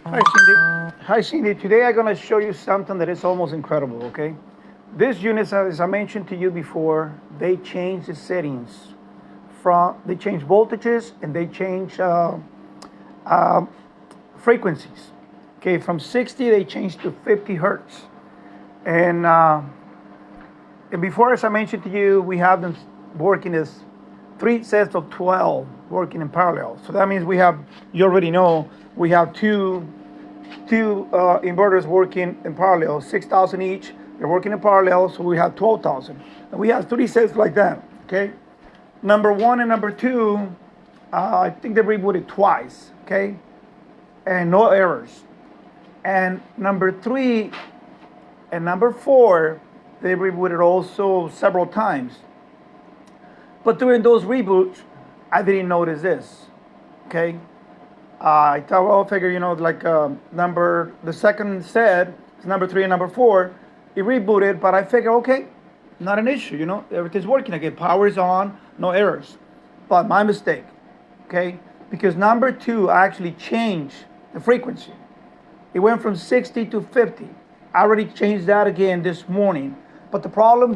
Hi, Cindy. Hi, Cindy. Today I'm going to show you something that is almost incredible, okay? This unit, as I mentioned to you before, they change the settings. They change voltages and they change uh, frequencies. Okay, from 60 they change to 50 hertz. And, uh, and before, as I mentioned to you, we have them working as three sets of 12 working in parallel. So that means we have, you already know, we have two inverters working in parallel, 6,000 each. They're working in parallel, so we have 12,000. And we have three sets like that, okay? Number one and number two, I think they rebooted twice, okay? And no errors. And number three and number four, they rebooted also several times. But during those reboots, I didn't notice this, okay? I thought, well, I figure, like the second set is number three and number four. It rebooted, but I figure, okay, not an issue, everything's working again. Power is on, no errors. But my mistake, okay? Because number two actually changed the frequency. It went from 60 to 50. I already changed that again this morning. But the problem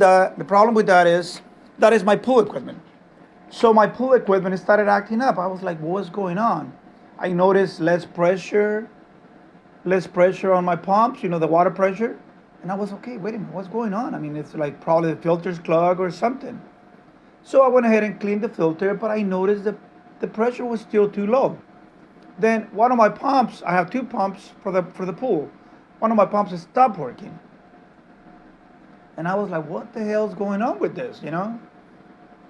with that is my pool equipment. So my pool equipment started acting up. I was like, what's going on? I noticed less pressure on my pumps, the water pressure. And I was, okay, wait a minute, what's going on? I mean, it's like probably the filter's clogged or something. So I went ahead and cleaned the filter, but I noticed the pressure was still too low. Then one of my pumps, I have two pumps for the pool. One of my pumps stopped working. And I was like, what the hell's going on with this,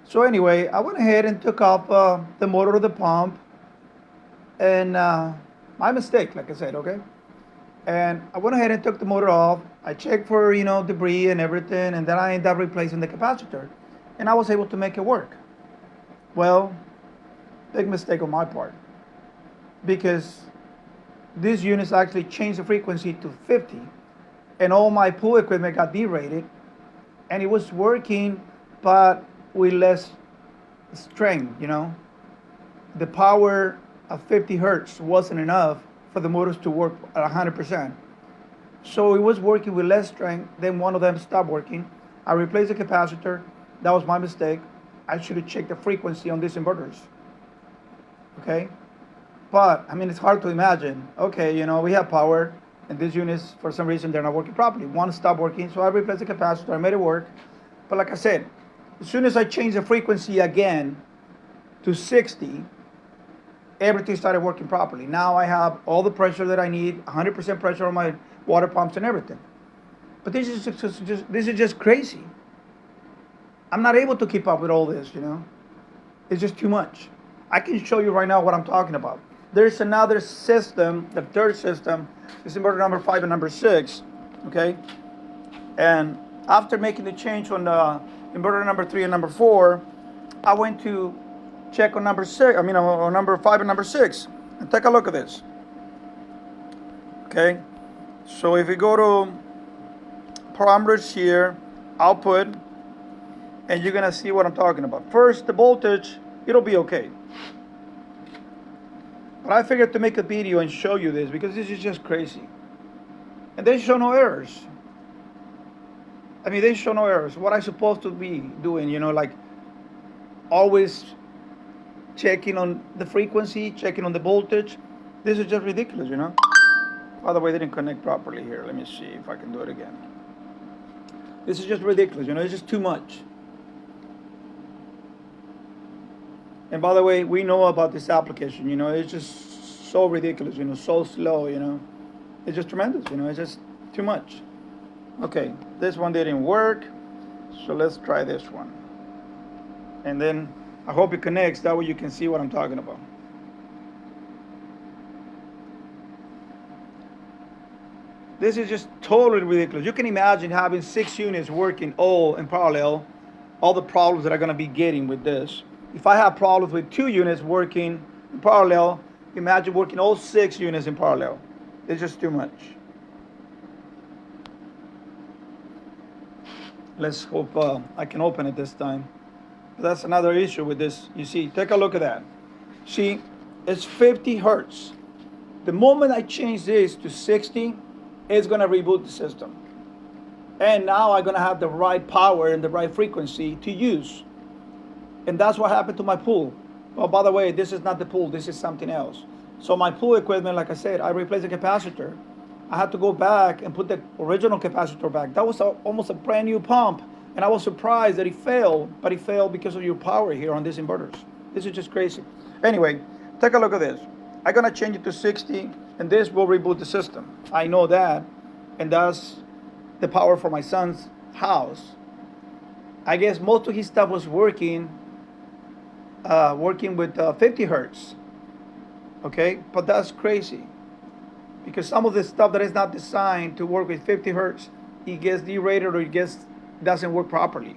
So anyway, I went ahead and took off the motor of the pump. And my mistake, like I said, okay? And I went ahead and took the motor off. I checked for, debris and everything. And then I ended up replacing the capacitor. And I was able to make it work. Well, big mistake on my part. Because these units actually changed the frequency to 50. And all my pool equipment got derated. And it was working, but with less strength, The power of 50 hertz wasn't enough for the motors to work at 100%. So it was working with less strength. Then one of them stopped working. I replaced the capacitor. That was my mistake. I should have checked the frequency on these inverters. Okay? But, I mean, it's hard to imagine. Okay, we have power, and these units, for some reason, they're not working properly. One stopped working, so I replaced the capacitor. I made it work. But like I said, as soon as I changed the frequency again to 60, everything started working properly. Now I have all the pressure that I need, 100% pressure on my water pumps and everything. But this is just crazy. I'm not able to keep up with all this, It's just too much. I can show you right now what I'm talking about. There's another system, the third system, is inverter number 5 and number 6, okay? And after making the change on the inverter number 3 and number 4, I went to check on number 6, on number 5 and number 6, and take a look at this. Okay, so if we go to parameters here, output, and you're gonna see what I'm talking about. First, the voltage, it'll be okay. But I figured to make a video and show you this because this is just crazy. And they show no errors. They show no errors. What I'm supposed to be doing, like always checking on the frequency, checking on the voltage. This is just ridiculous, By the way, they didn't connect properly here. Let me see if I can do it again. This is just ridiculous, It's just too much. And by the way, we know about this application, It's just so ridiculous, so slow, It's just tremendous, It's just too much. Okay, this one didn't work, so let's try this one. And then I hope it connects, that way you can see what I'm talking about. This is just totally ridiculous. You can imagine having 6 units working all in parallel, all the problems that I'm going to be getting with this. If I have problems with 2 units working in parallel, imagine working all 6 units in parallel. It's just too much. Let's hope I can open it this time. That's another issue with this. You see, take a look at that. See, it's 50 hertz. The moment I change this to 60, it's gonna reboot the system. And now I'm gonna have the right power and the right frequency to use. And that's what happened to my pool. Oh, by the way, this is not the pool, this is something else. So my pool equipment, like I said, I replaced the capacitor. I had to go back and put the original capacitor back. That was almost a brand new pump. And I was surprised that it failed, but it failed because of your power here on these inverters. This is just crazy. Anyway, take a look at this. I'm gonna change it to 60, and this will reboot the system. I know that, and that's the power for my son's house. I guess most of his stuff was working with 50 hertz. Okay, but that's crazy because some of the stuff that is not designed to work with 50 hertz, it gets derated or it doesn't work properly.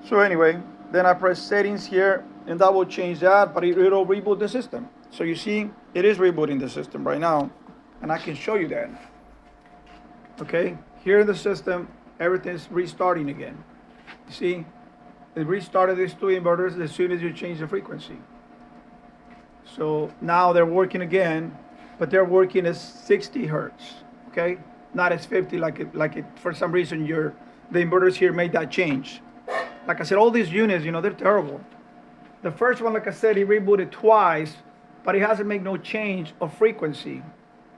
So anyway, then I press settings here, and that will change that, but it'll reboot the system. So you see, it is rebooting the system right now, and I can show you that. Okay, here in the system, everything's restarting again. You see, it restarted these two inverters as soon as you change the frequency. So now they're working again, but they're working as 60 hertz, okay? Not as 50 like it for some reason the inverters here made that change. Like I said, all these units, they're terrible. The first one, like I said, he rebooted twice, but it hasn't made no change of frequency.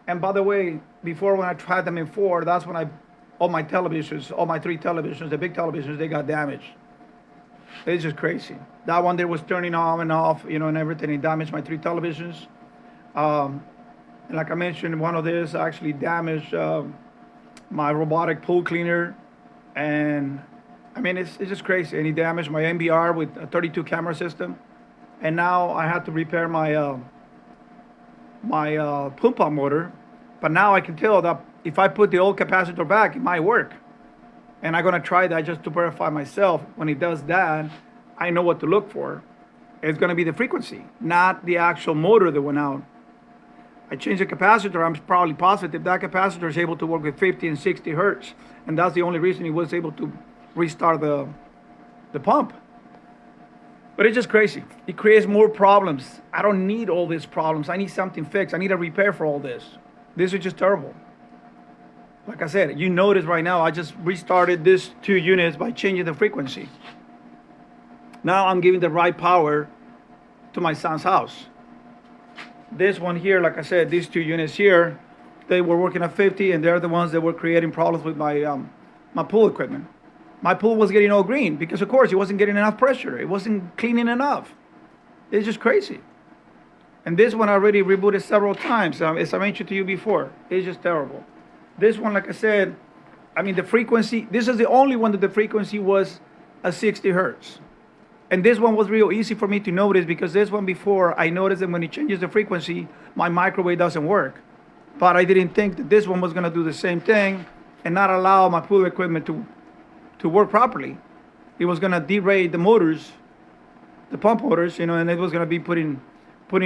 And by the way, before when I tried them in 4, that's when all my 3 televisions, the big televisions, they got damaged. It's just crazy. That one there was turning on and off, and everything. It damaged my 3 televisions. And like I mentioned, one of these actually damaged my robotic pool cleaner. And I mean, it's just crazy. And it damaged my NBR with a 32 camera system. And now I had to repair my pump motor. But now I can tell that if I put the old capacitor back, it might work. And I'm gonna try that just to verify myself. When it does that, I know what to look for. It's gonna be the frequency, not the actual motor that went out. I changed the capacitor. I'm probably positive that capacitor is able to work with 50 and 60 hertz. And that's the only reason it was able to restart the pump. But it's just crazy. It creates more problems. I don't need all these problems. I need something fixed. I need a repair for all this. This is just terrible. Like I said, you notice right now, I just restarted these 2 units by changing the frequency. Now I'm giving the right power to my son's house. This one here, like I said, these 2 units here, they were working at 50, and they're the ones that were creating problems with my my pool equipment. My pool was getting all green because, of course, it wasn't getting enough pressure. It wasn't cleaning enough. It's just crazy. And this one I already rebooted several times, as I mentioned to you before. It's just terrible. This one, like I said, I mean, the frequency, this is the only one that the frequency was a 60 hertz. And this one was real easy for me to notice because this one before, I noticed that when it changes the frequency, my microwave doesn't work. But I didn't think that this one was gonna do the same thing and not allow my pool equipment to work properly. It was gonna derate the motors, the pump motors, and it was gonna be putting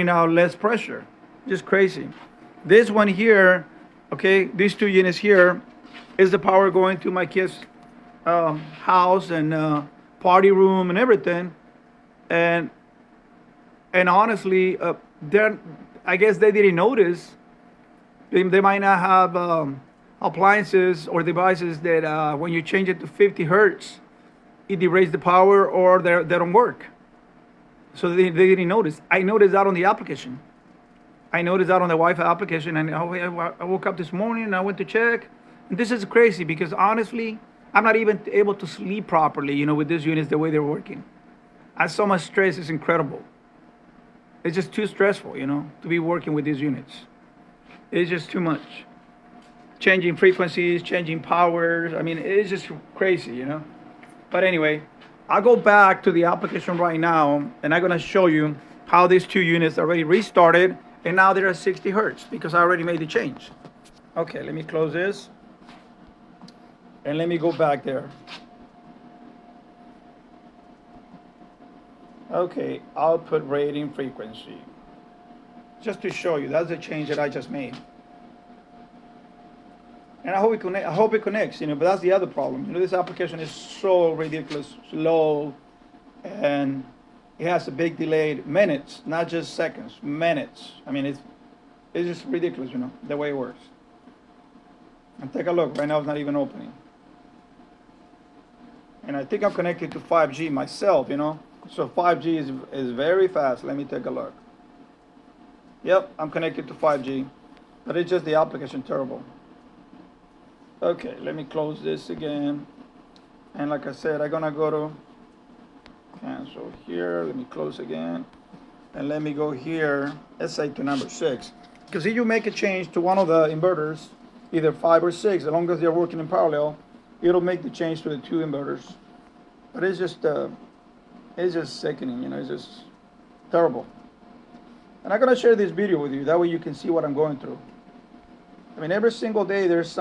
out less pressure. Just crazy. This one here, okay, these 2 units here is the power going to my kids' house and party room and everything. And honestly, I guess they didn't notice. They might not have appliances or devices that when you change it to 50 hertz, it derates the power or they don't work. So they didn't notice. I noticed that on the application. I noticed that on the Wi-Fi application, and I woke up this morning and I went to check. And this is crazy because honestly, I'm not even able to sleep properly, with these units the way they're working. I so much stress, it's incredible. It's just too stressful, to be working with these units. It's just too much. Changing frequencies, changing powers. I mean, it's just crazy, But anyway, I'll go back to the application right now, and I'm gonna show you how these 2 units already restarted, and now they're at 60 hertz because I already made the change. Okay, let me close this, and let me go back there. Okay, output rating frequency. Just to show you, that's the change that I just made. And I hope it connects, but that's the other problem. This application is so ridiculous, slow, and it has a big delay, minutes, not just seconds, minutes. I mean, It's just ridiculous, the way it works. And take a look. Right now, it's not even opening. And I think I'm connected to 5G myself, So 5G is very fast. Let me take a look. Yep, I'm connected to 5G. But it's just the application terrible. Okay, let me close this again. And like I said, I'm gonna go to cancel here. Let me close again. And let me go here, let's say to number 6. Because if you make a change to one of the inverters, either 5 or 6, as long as they're working in parallel, it'll make the change to the 2 inverters. But it's just sickening, it's just terrible. And I'm gonna share this video with you, that way you can see what I'm going through. I mean, every single day there's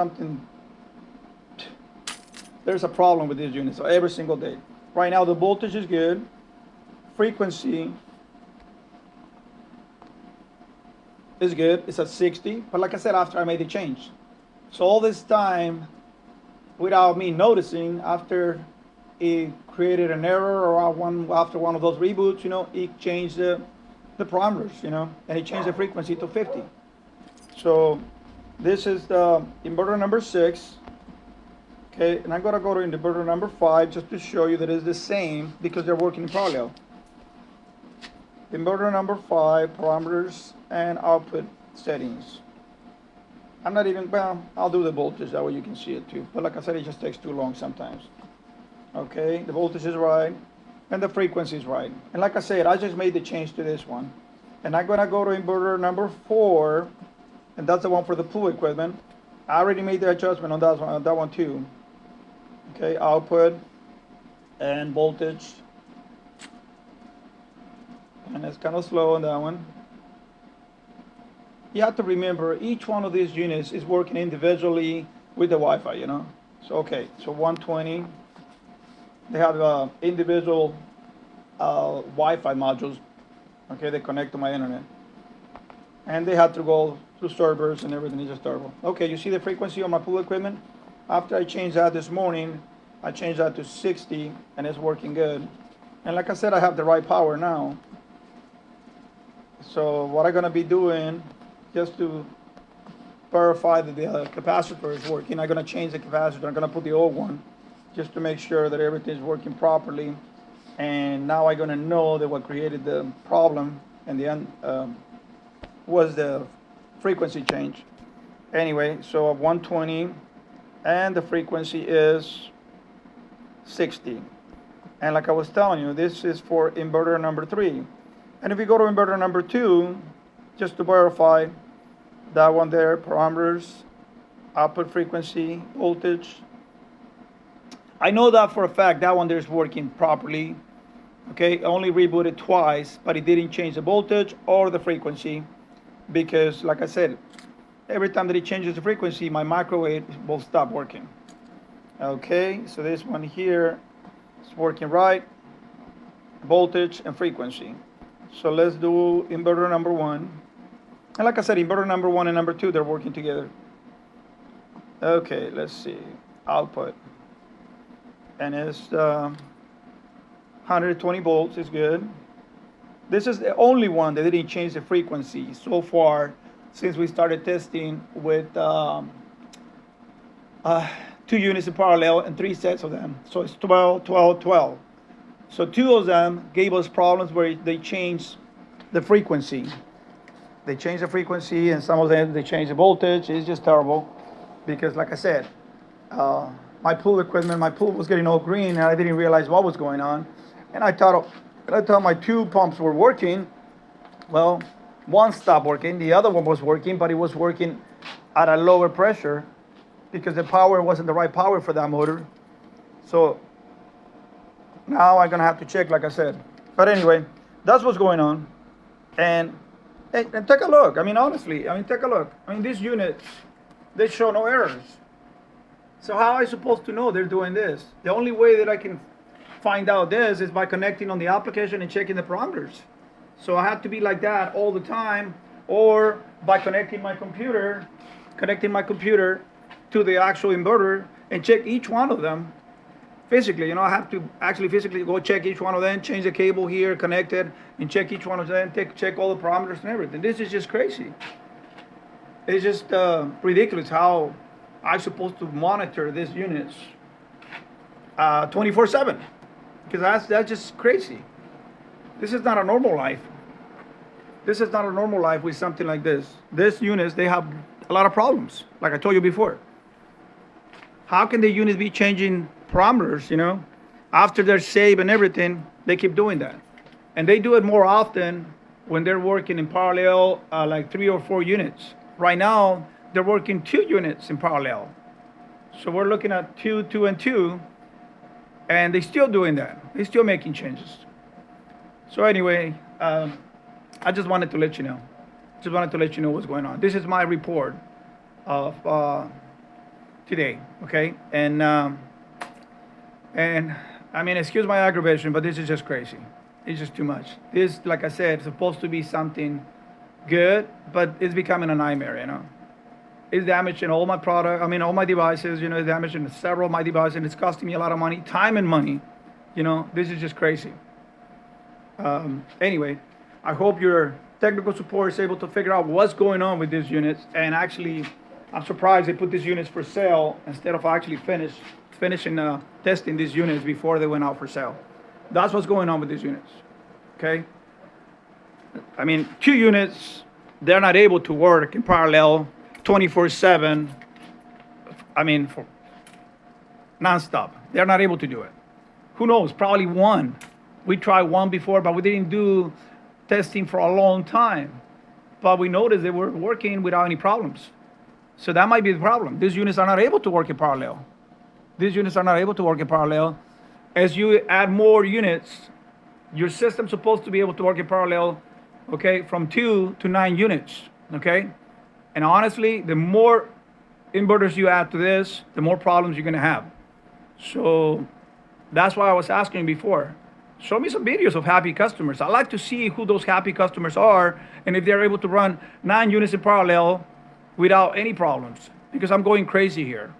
a problem with this unit, so every single day. Right now the voltage is good, frequency is good, it's at 60, but like I said, after I made the change. So all this time, without me noticing, after it created an error or after one of those reboots, it changed the parameters, and it changed the frequency to 50. So this is the inverter number 6. Okay, and I'm gonna go to inverter number 5 just to show you that it's the same because they're working in parallel. Inverter number 5, parameters and output settings. I'm not even, I'll do the voltage, that way you can see it too. But like I said, it just takes too long sometimes. Okay, the voltage is right, and the frequency is right. And like I said, I just made the change to this one. And I'm gonna go to inverter number 4, and that's the one for the pool equipment. I already made the adjustment on that one too. Okay, output and voltage. And it's kind of slow on that one. You have to remember each one of these units is working individually with the Wi-Fi, So okay, so 120. They have individual Wi-Fi modules. Okay, they connect to my internet. And they have to go through servers and everything. It's just terrible. Okay, you see the frequency on my pool equipment? After I changed that this morning, I changed that to 60 and it's working good. And like I said, I have the right power now. So what I'm gonna be doing, just to verify that the capacitor is working, I'm gonna change the capacitor. I'm gonna put the old one just to make sure that everything is working properly. And now I'm gonna know that what created the problem and the end was the frequency change. Anyway, so 120 and the frequency is 60. And like I was telling you, this is for inverter number 3. And if you go to inverter number 2, just to verify that one there, parameters, output frequency, voltage. I know that for a fact, that one there is working properly. Okay, I only rebooted twice, but it didn't change the voltage or the frequency because, like I said, every time that it changes the frequency, my microwave will stop working. Okay, so this one here is working right, voltage and frequency. So let's do inverter number 1. And like I said, inverter number 1 and number 2, they're working together. Okay, let's see, output. And it's 120 volts is good. This is the only one that didn't change the frequency so far since we started testing with 2 units in parallel and 3 sets of them. So it's 12, 12, 12. So 2 of them gave us problems where they changed the frequency. They changed the frequency, and some of them they changed the voltage. It's just terrible because, like I said, my pool equipment, my pool was getting all green, and I didn't realize what was going on. And I thought my 2 pumps were working. Well, one stopped working, the other one was working, but it was working at a lower pressure because the power wasn't the right power for that motor. So now I'm gonna have to check, like I said. But anyway, that's what's going on. And take a look. I mean, honestly, take a look. I mean, these units, they show no errors. So how am I supposed to know they're doing this? The only way that I can find out this is by connecting on the application and checking the parameters. So I have to be like that all the time, or by connecting my computer to the actual inverter and check each one of them physically. I have to actually physically go check each one of them, change the cable here, connect it, and check each one of them, check all the parameters and everything. This is just crazy. It's just ridiculous how I'm supposed to monitor these units 24/7, because that's just crazy. This is not a normal life. This is not a normal life with something like this. These units, they have a lot of problems, like I told you before. How can the units be changing parameters, after they're saved and everything? They keep doing that. And they do it more often when they're working in parallel, like 3 or 4 units. Right now, they're working 2 units in parallel. So we're looking at 2, 2, and 2, and they're still doing that. They're still making changes. So anyway, I just wanted to let you know. Just wanted to let you know what's going on. This is my report of today, okay? And I mean, excuse my aggravation, but this is just crazy. It's just too much. This, like I said, is supposed to be something good, but it's becoming a nightmare, It's damaging all my product. I mean, all my devices, it's damaging several of my devices, and it's costing me a lot of money, time and money. This is just crazy. Anyway, I hope your technical support is able to figure out what's going on with these units. And actually, I'm surprised they put these units for sale instead of actually finishing testing these units before they went out for sale. That's what's going on with these units. Okay? I mean, 2 units, they're not able to work in parallel 24/7. I mean, for nonstop. They're not able to do it. Who knows? Probably 1. We tried 1 before, but we didn't do testing for a long time. But we noticed they were working without any problems. So that might be the problem. These units are not able to work in parallel. These units are not able to work in parallel. As you add more units, your system's supposed to be able to work in parallel, okay, from 2 to 9 units, okay? And honestly, the more inverters you add to this, the more problems you're gonna have. So that's why I was asking before. Show me some videos of happy customers. I'd like to see who those happy customers are and if they're able to run 9 units in parallel without any problems, because I'm going crazy here,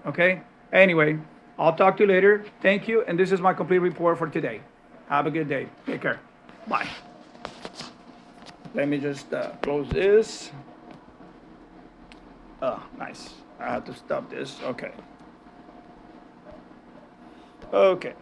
okay? Anyway, I'll talk to you later. Thank you, and this is my complete report for today. Have a good day. Take care. Bye. Let me just close this. Oh, nice. I have to stop this. Okay. Okay.